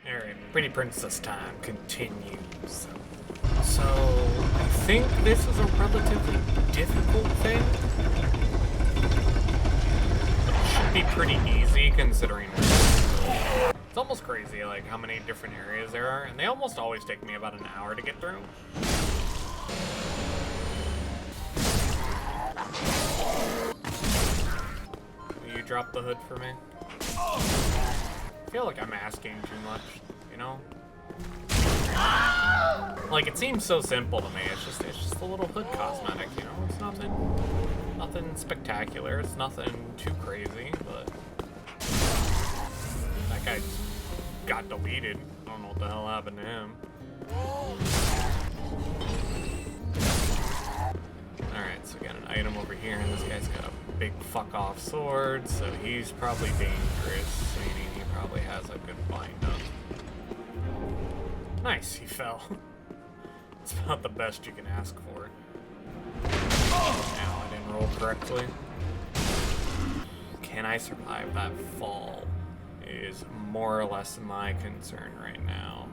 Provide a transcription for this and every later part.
Alright, Pretty Princess time continues. So, I think this is a relatively difficult thing. It should be pretty easy considering it's almost crazy like how many different areas there are, and they almost always take me about an hour to get through. Will you drop the hood for me? I feel like I'm asking too much, you know? Like, it seems so simple to me. It's just a little hood cosmetic, you know? It's nothing spectacular. It's nothing too crazy, but that guy got deleted. I don't know what the hell happened to him. Alright, so we got an item over here, and this guy's got a big fuck off sword, so he's probably dangerous, meaning he probably has a good bind up. Nice, he fell. It's about the best you can ask for. Ow, I didn't roll correctly. Can I survive that fall is more or less my concern right now.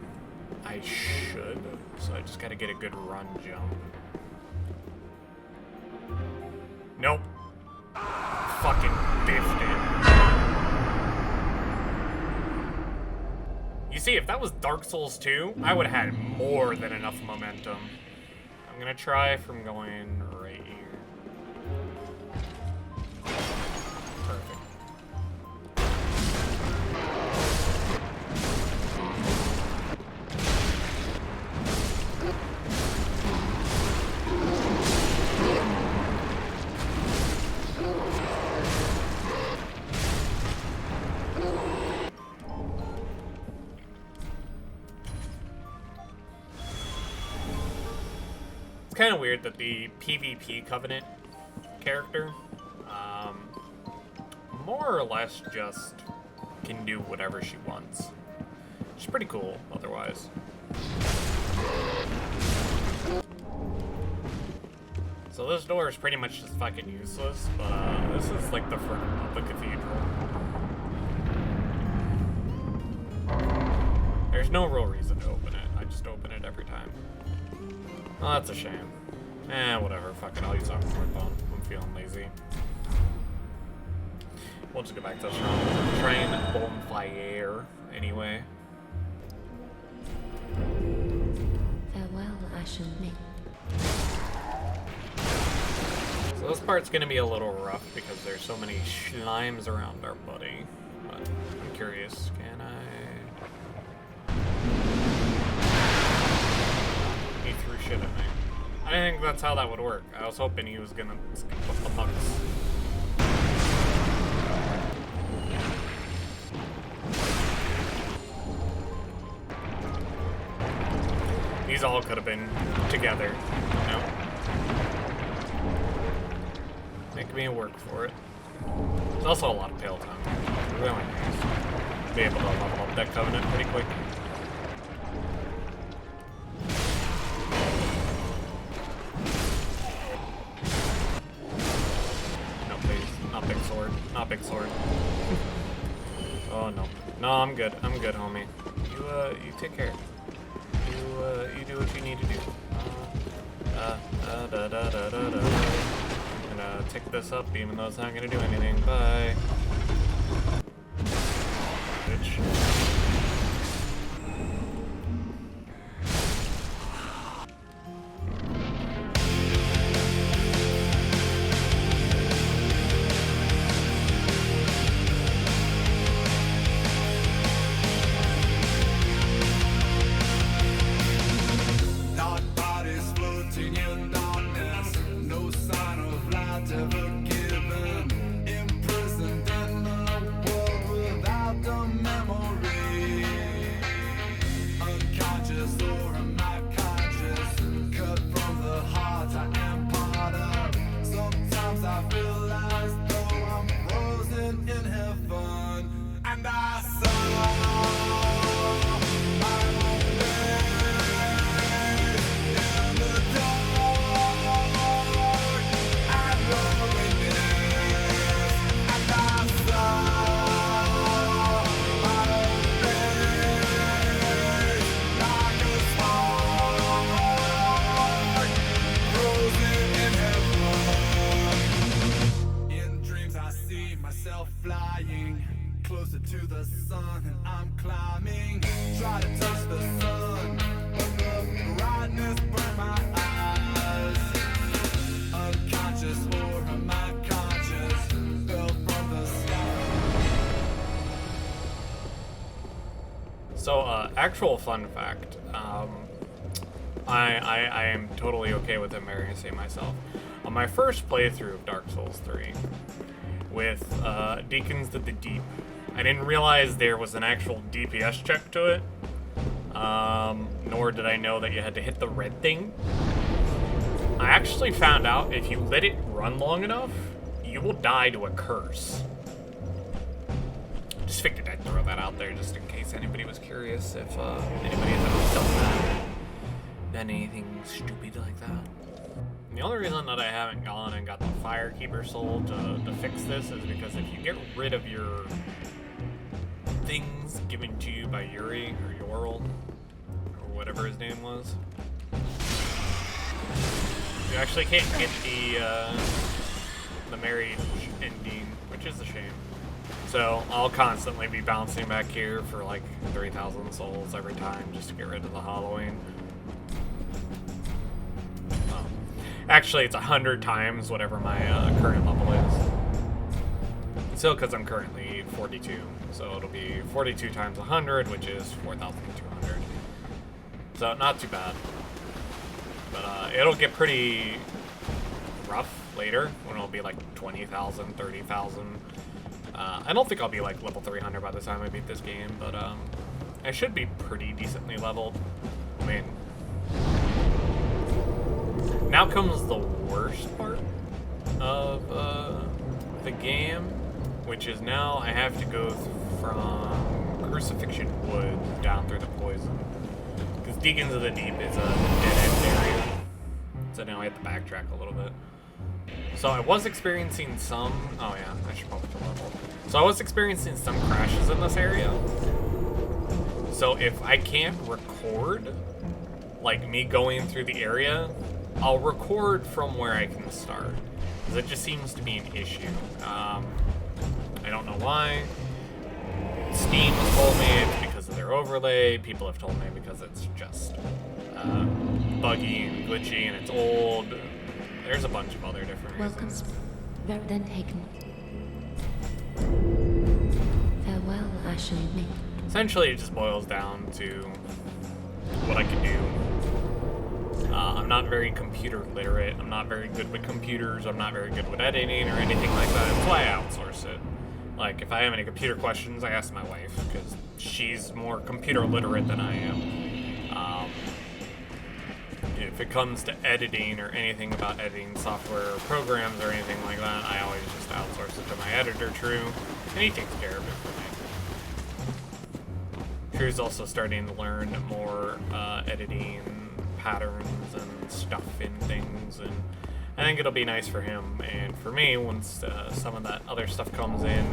I should, so I just gotta get a good run jump. Nope. Fucking biffed it. You see, if that was Dark Souls 2, I would have had more than enough momentum. I'm gonna try from going right here. Perfect. It's kind of weird that the PvP Covenant character, more or less just can do whatever she wants. She's pretty cool, otherwise. So this door is pretty much just fucking useless, but this is like the front of the cathedral. There's no real reason to open it. I just open it every time. Oh, that's a shame. Whatever. Fuck it. I'll use Smartphone. I'm feeling lazy. We'll just go back to the train bonfire anyway. Farewell, Ashen Nick. So this part's gonna be a little rough because there's so many slimes around our buddy. But I'm curious. Can I? He threw shit at me. I didn't think that's how that would work. I was hoping he was gonna skip up the bucks. These all could have been together, you know? Make me work for it. There's also a lot of pale time. Really nice. Be able to level up that Covenant pretty quick. No, please. Not big sword. Not big sword. Oh, no. No, I'm good. I'm good, homie. You take care. You do what you need to do. I'm gonna tick this up even though it's not gonna do anything. Bye. Bitch. Imprisoned myself flying closer to the sun, and I'm climbing. Try to touch the sun, but the brightness burn my eyes. Unconscious or am I conscious? Fell from the sky. So, actual fun fact. I am totally okay with embarrassing myself. On my first playthrough of Dark Souls 3, with Deacons of the Deep, I didn't realize there was an actual DPS check to it. Nor did I know that you had to hit the red thing. I actually found out if you let it run long enough, you will die to a curse. Just figured I'd throw that out there just in case anybody was curious if anybody has ever done that. Done anything stupid like that. The only reason that I haven't gone and got the Firekeeper soul to fix this is because if you get rid of your things given to you by Yuri or Yorl or whatever his name was, you actually can't get the marriage ending, which is a shame. So I'll constantly be bouncing back here for like 3,000 souls every time just to get rid of the Halloween. Well, actually, it's 100 times whatever my current level is. Still, because I'm currently 42, so it'll be 42 times 100, which is 4,200. So not too bad. But it'll get pretty rough later when it'll be like 20,000, 30,000. I don't think I'll be like level 300 by the time I beat this game, but I should be pretty decently leveled. I mean, now comes the worst part of the game, which is now I have to go from Crucifixion Wood down through the poison. Because Deacons of the Deep is a dead-end area, so now I have to backtrack a little bit. So I was experiencing some... Oh yeah, I should probably to level. So I was experiencing some crashes in this area. So if I can't record, like me going through the area, I'll record from where I can start. Because it just seems to be an issue. I don't know why. Steam has told me it's because of their overlay. People have told me because it's just buggy and glitchy and it's old. There's a bunch of other different Welcome. reasons. Then taken. Farewell, Ashen Mink. Essentially, it just boils down to what I can do. I'm not very computer literate. I'm not very good with computers. I'm not very good with editing or anything like that. That's why I outsource it. Like, if I have any computer questions, I ask my wife, because she's more computer literate than I am. If it comes to editing or anything about editing software or programs or anything like that, I always just outsource it to my editor, True, and he takes care of it for me. True's also starting to learn more editing patterns and stuff in things, and I think it'll be nice for him and for me once some of that other stuff comes in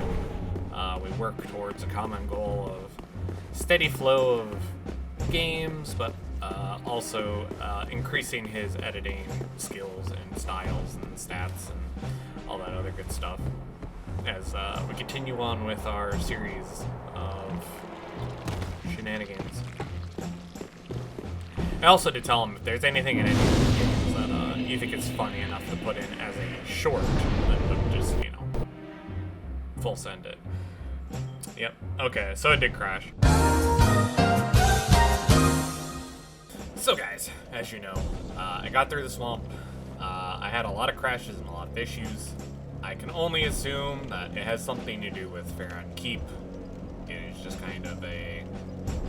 and we work towards a common goal of steady flow of games, but also increasing his editing skills and styles and stats and all that other good stuff as we continue on with our series of shenanigans. I also did tell him if there's anything in any of these games that you think it's funny enough to put in as a short, then just, you know, full send it. Yep, okay, so it did crash. So guys, as you know, I got through the swamp. I had a lot of crashes and a lot of issues. I can only assume that it has something to do with Farron Keep. It is just kind of a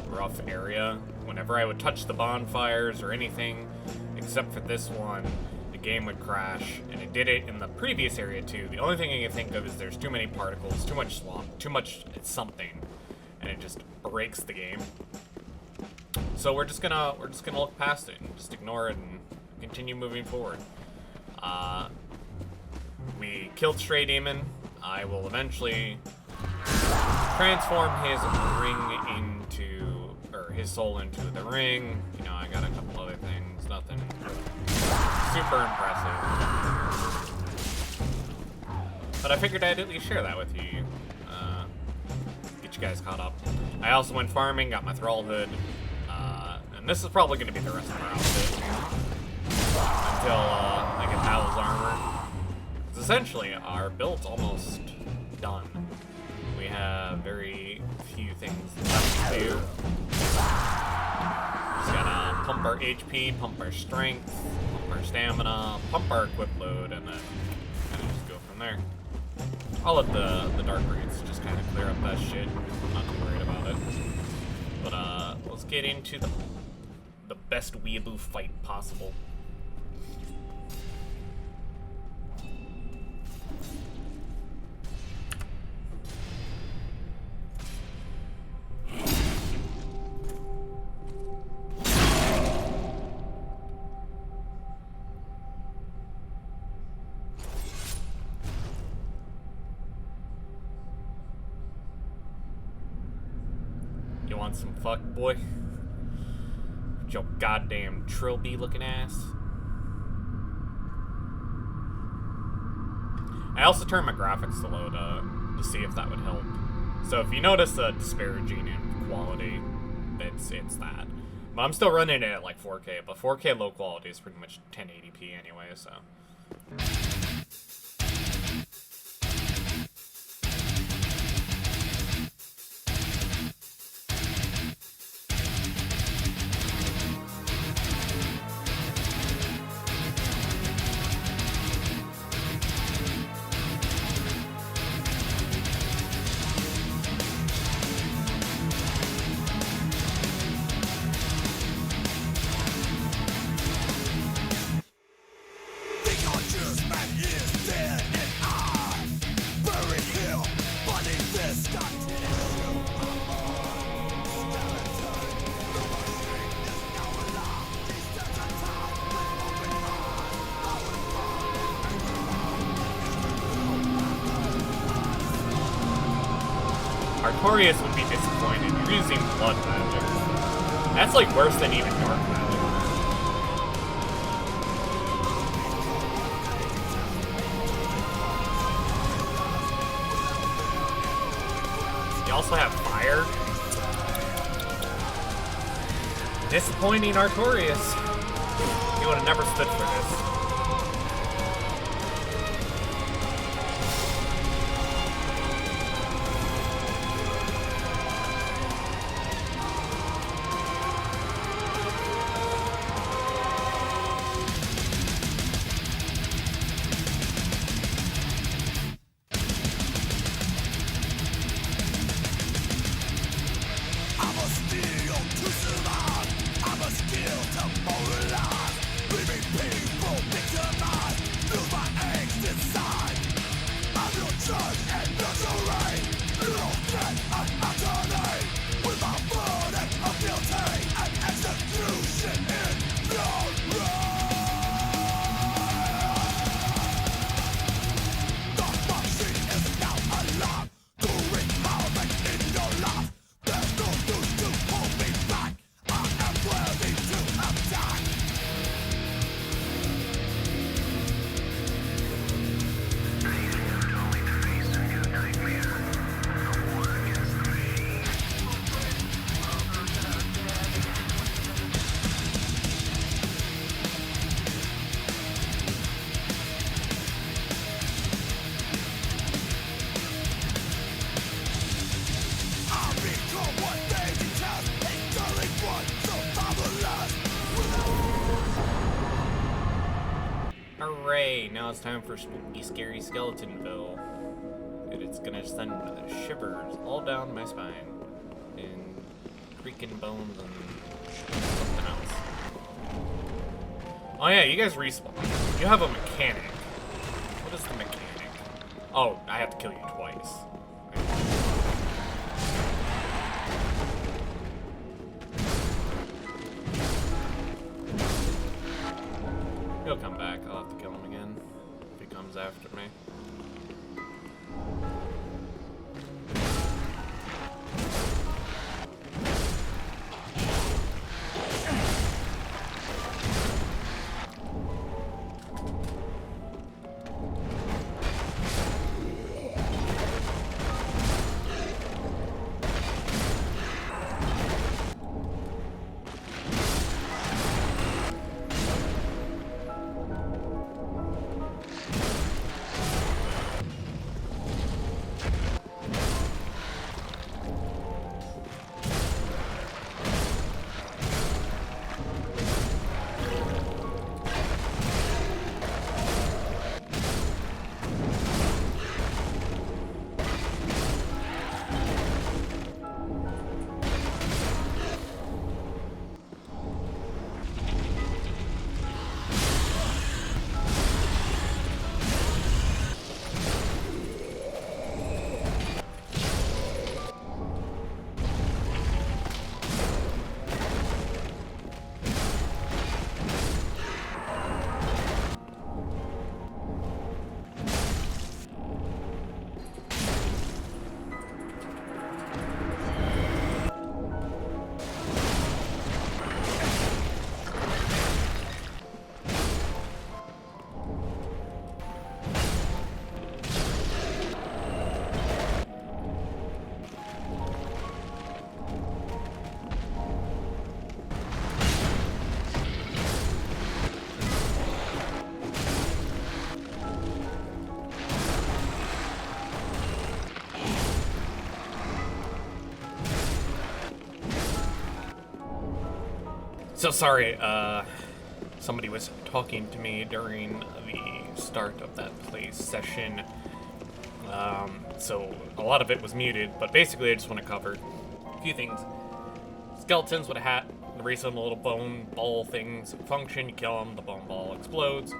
rough area. Whenever I would touch the bonfires or anything, except for this one, the game would crash, and it did it in the previous area too. The only thing I can think of is there's too many particles, too much swamp, too much something, and it just breaks the game. So we're just gonna look past it and just ignore it and continue moving forward. We killed Stray Demon. I will eventually transform his ring into, or his soul into the ring. You know, I got a couple other things, nothing super impressive. But I figured I'd at least share that with you. Get you guys caught up. I also went farming, got my Thrall Hood. And this is probably going to be the rest of our outfit. Until I get Hal's armor. Because essentially, our build's almost done. We have very few things left to do. Just gotta pump our HP, pump our strength, pump our stamina, pump our equip load, and then kind of just go from there. I'll let the Dark Raids just kind of clear up that shit. I'm not too worried about it. But let's get into the best weeaboo fight possible. You want some fuck, boy? With your goddamn trilby looking ass. I also turned my graphics to low to see if that would help. So if you notice a disparaging in quality, it's that. But I'm still running it at like 4K, but 4K low quality is pretty much 1080p anyway, so. Artorias would be disappointed. You're using blood magic. That's like worse than even dark magic. You also have fire. Disappointing Artorias. He would have never stood for this. Hooray! Now it's time for spooky, scary Skeletonville. And it's gonna send shivers all down my spine. And creaking bones and something else. Oh yeah, you guys respawn. You have a mechanic. What is the mechanic? Oh, I have to kill you twice. He'll come back. I'll have to kill him again if he comes after me. So sorry, somebody was talking to me during the start of that play session. So a lot of it was muted, but basically I just want to cover a few things. Skeletons with a hat. The reason the little bone ball things function, you kill them, the bone ball explodes.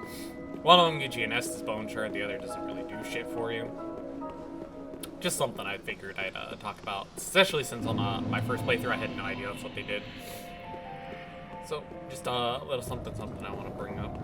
One of them gives you an Estus bone shard, the other doesn't really do shit for you. Just something I figured I'd talk about, especially since on my first playthrough I had no idea that's what they did. So, just a little something I want to bring up.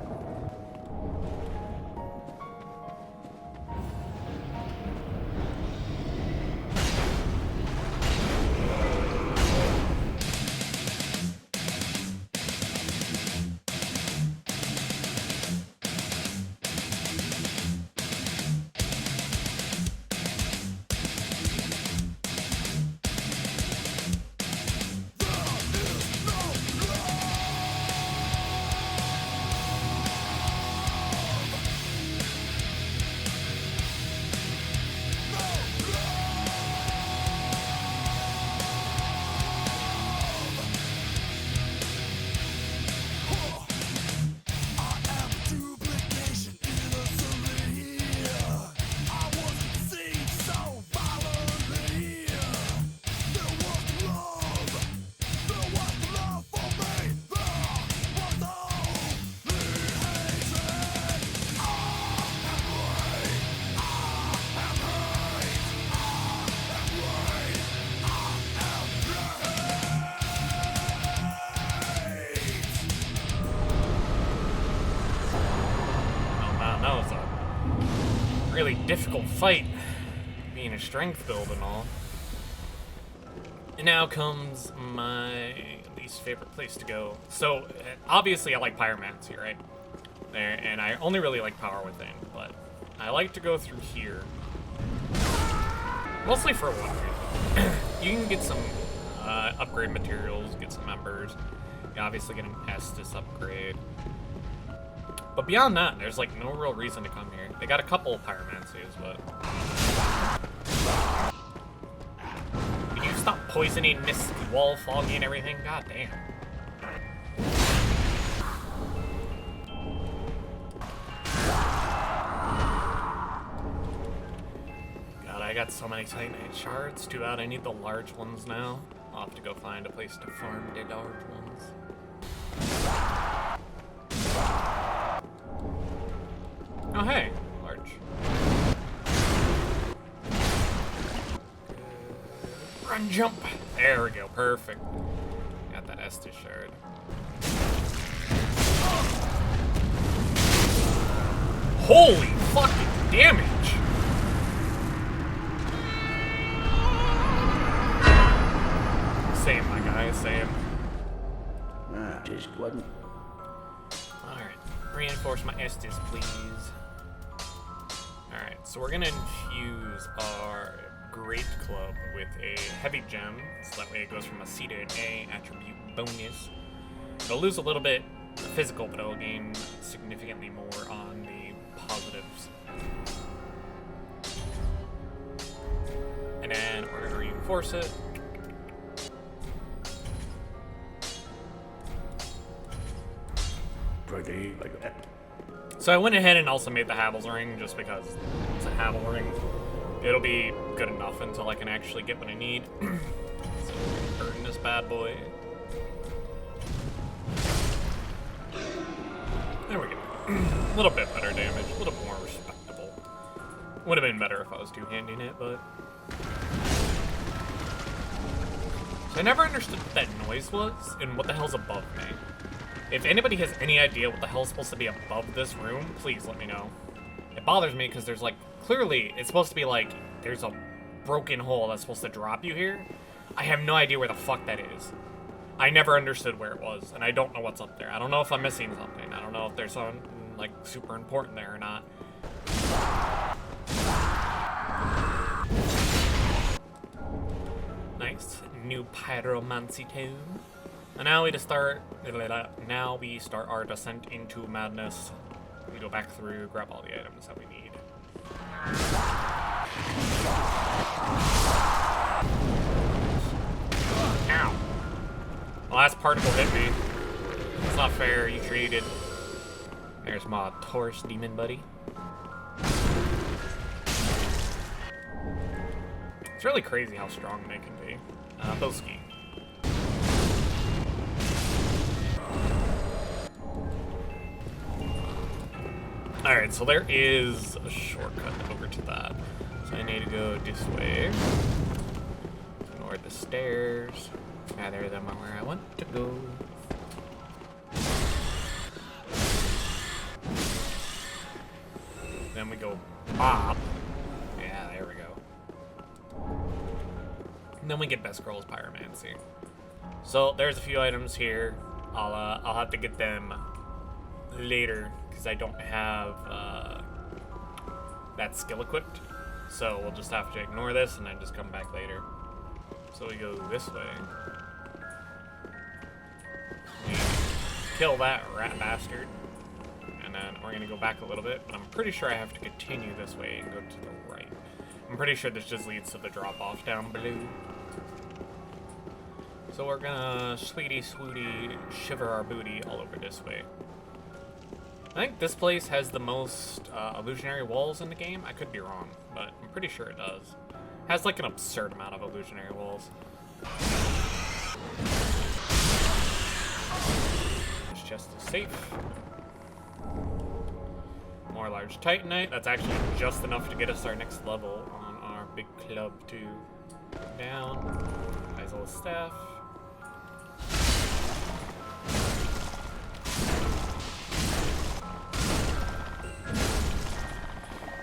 Really difficult fight, being a strength build and all. And now comes my least favorite place to go. So, obviously I like Pyromancy, right? There, and I only really like Power Within, but I like to go through here. Mostly for one reason. You can get some upgrade materials, get some members. You obviously get an Estus upgrade. But beyond that, there's like no real reason to come here. They got a couple of Pyromancies, but... Can you stop poisoning Miss Wall Foggy and everything? God damn. God, I got so many Titanite shards. Too bad I need the large ones now. I'll have to go find a place to farm the large ones. Oh, hey, large. Run, jump. There we go, perfect. Got that Estus shard. Holy fucking damage! Same, my guy, same. Just wasn't. Alright, reinforce my Estus, please. Alright, so we're gonna infuse our Great Club with a heavy gem, so that way it goes from a C to an A attribute bonus. It'll lose a little bit physical, but it'll gain significantly more on the positives. And then we're gonna reinforce it. Pretty like that. So I went ahead and also made the Havel's Ring, just because it's a Havel Ring. It'll be good enough until I can actually get what I need. So burn this bad boy. There we go. A little bit better damage, a little more respectable. Would have been better if I was two-handing it, but... So I never understood what that noise was, and what the hell's above me. If anybody has any idea what the hell's supposed to be above this room, please let me know. It bothers me because there's like, clearly it's supposed to be like, there's a broken hole that's supposed to drop you here. I have no idea where the fuck that is. I never understood where it was, and I don't know what's up there. I don't know if I'm missing something. I don't know if there's something like super important there or not. Nice, new Pyromancy tome. And now we start our descent into madness. We go back through, grab all the items that we need. Ow. The last particle hit me. It's not fair, you traded. There's my Taurus demon buddy. It's really crazy how strong they can be. Boski. Alright, so there is a shortcut over to that. So I need to go this way. Ignore the stairs. Ah, there's them where I want to go. Then we go pop. Yeah, there we go. And then we get Best Girls Pyromancy. So there's a few items here. I'll have to get them later because I don't have that skill equipped. So we'll just have to ignore this and then just come back later. So we go this way. We kill that rat bastard. And then we're gonna go back a little bit, but I'm pretty sure I have to continue this way and go to the right. I'm pretty sure this just leads to the drop-off down below. So we're gonna sweetie shiver our booty all over this way. I think this place has the most illusionary walls in the game. I could be wrong, but I'm pretty sure it does. It has like an absurd amount of illusionary walls. This chest is safe. More large titanite. That's actually just enough to get us our next level on our big club too. Down. Nice little staff.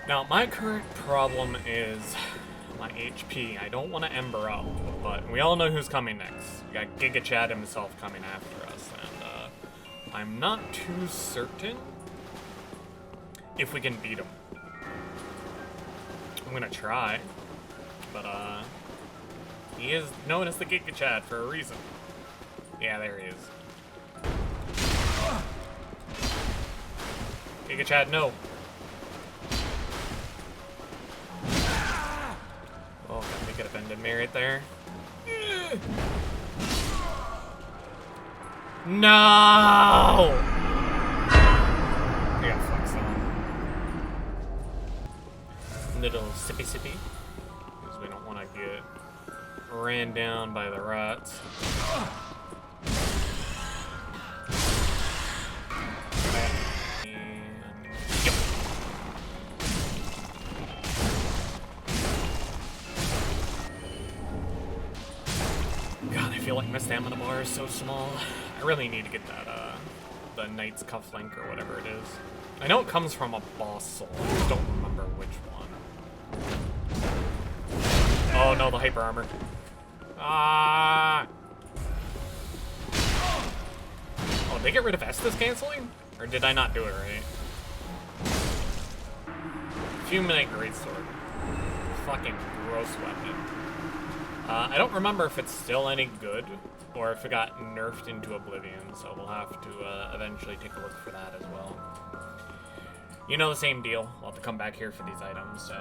Now, my current problem is my HP. I don't want to Ember out, but we all know who's coming next. We got Giga Chad himself coming after us, and I'm not too certain if we can beat him. I'm gonna try, but he is known as the Giga Chad for a reason. Yeah, there he is. Giga Chad, no. Oh, God, we could have ended me right there. No! We got flex on. Little sippy. Because we don't want to get ran down by the rats. I feel like my stamina bar is so small. I really need to get that, the Knight's Cufflink or whatever it is. I know it comes from a boss soul, I just don't remember which one. Oh no, the hyper armor. Ah! Oh, did they get rid of Estus canceling? Or did I not do it right? Fuminate Greatsword. Fucking gross weapon. I don't remember if it's still any good, or if it got nerfed into oblivion, so we'll have to eventually take a look for that as well. You know the same deal. We'll have to come back here for these items, so...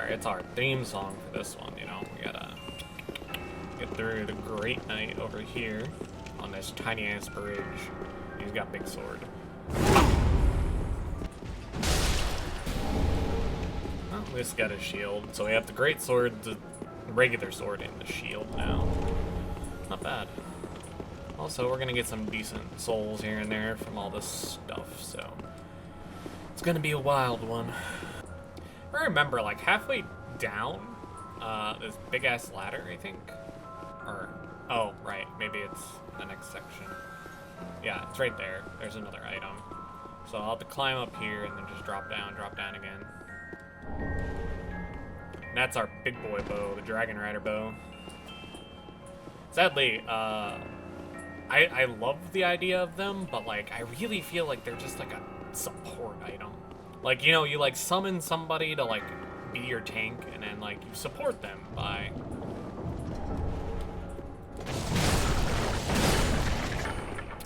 It's our theme song for this one, you know? We gotta get through the Great Knight over here on this tiny-ass bridge. He's got big sword. Well, this got a shield, so we have the great sword, the regular sword, and the shield now. Not bad. Also, we're gonna get some decent souls here and there from all this stuff, so it's gonna be a wild one. I remember, like halfway down this big ass ladder, I think, or oh right, maybe it's the next section. Yeah, it's right there. There's another item. So I'll have to climb up here and then just drop down again. And that's our big boy bow, the Dragon Rider bow. Sadly, I love the idea of them, but like I really feel like they're just like a support item. Like, you know, you like summon somebody to like be your tank and then like you support them by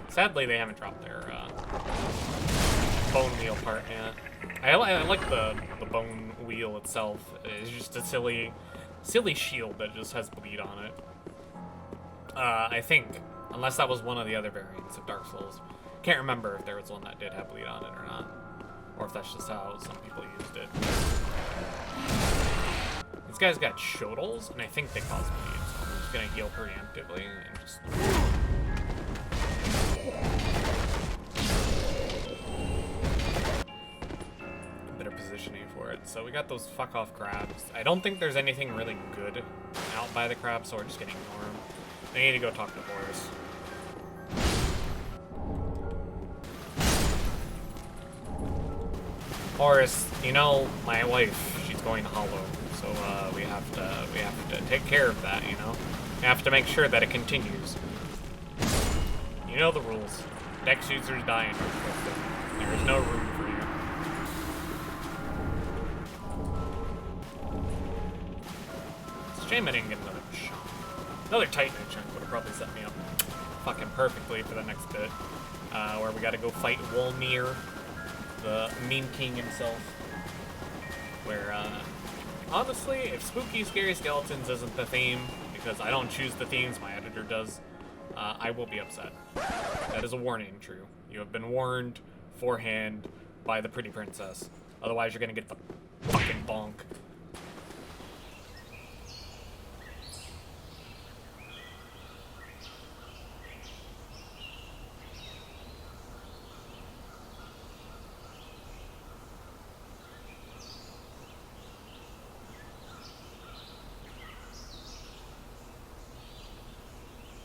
sadly, they haven't dropped their bone meal part yet. I like the bone wheel itself. It's just a silly shield that just has bleed on it. I think, unless that was one of the other variants of Dark Souls. Can't remember if there was one that did have bleed on it or not. Or if that's just how some people used it. These guys got shodels, and I think they cause bleed, so I'm just gonna heal preemptively and just... Better positioning for it. So we got those fuck off crabs. I don't think there's anything really good out by the crabs, so we're just gonna ignore them. I need to go talk to Boris. Horace, you know, my wife, she's going hollow, so we have to take care of that, you know? We have to make sure that it continues. You know the rules. Dex users die in Earth. There is no room for you. It's a shame I didn't get another chunk. Another Titan chunk would have probably set me up fucking perfectly for the next bit, where we gotta go fight Wolnir, the meme king himself, where, honestly, if spooky, scary skeletons isn't the theme, because I don't choose the themes, my editor does, I will be upset. That is a warning, True. You have been warned beforehand by the pretty princess. Otherwise, you're gonna get the fucking bonk.